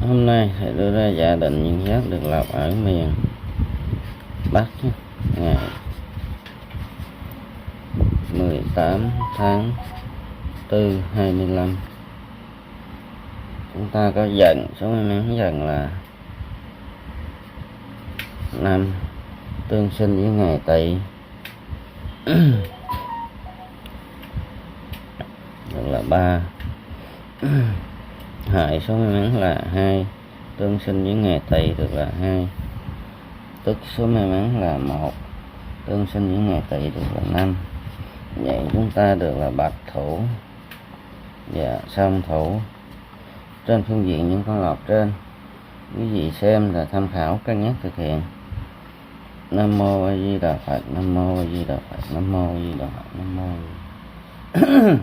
Hôm nay thầy đưa ra giả định những giác được lập ở miền Bắc ngày 18 tháng 4 25. Chúng ta có dần số may mắn dần là 5 tương sinh với ngày Tỵ được là 3. Hại số may mắn là 2 tương sinh với ngày Tỵ được là 2. Tức số may mắn là 1 tương sinh với ngày Tỵ được là 5. Vậy chúng ta được là bạch thủ và song thủ. Trên phương diện những con lọt trên, quý vị xem là tham khảo cân nhắc thực hiện. Nam mô A Di Đà Phật. Nam mô A Di Đà Phật. Nam mô A Di Đà Phật. Nam mô A Di Đà Phật.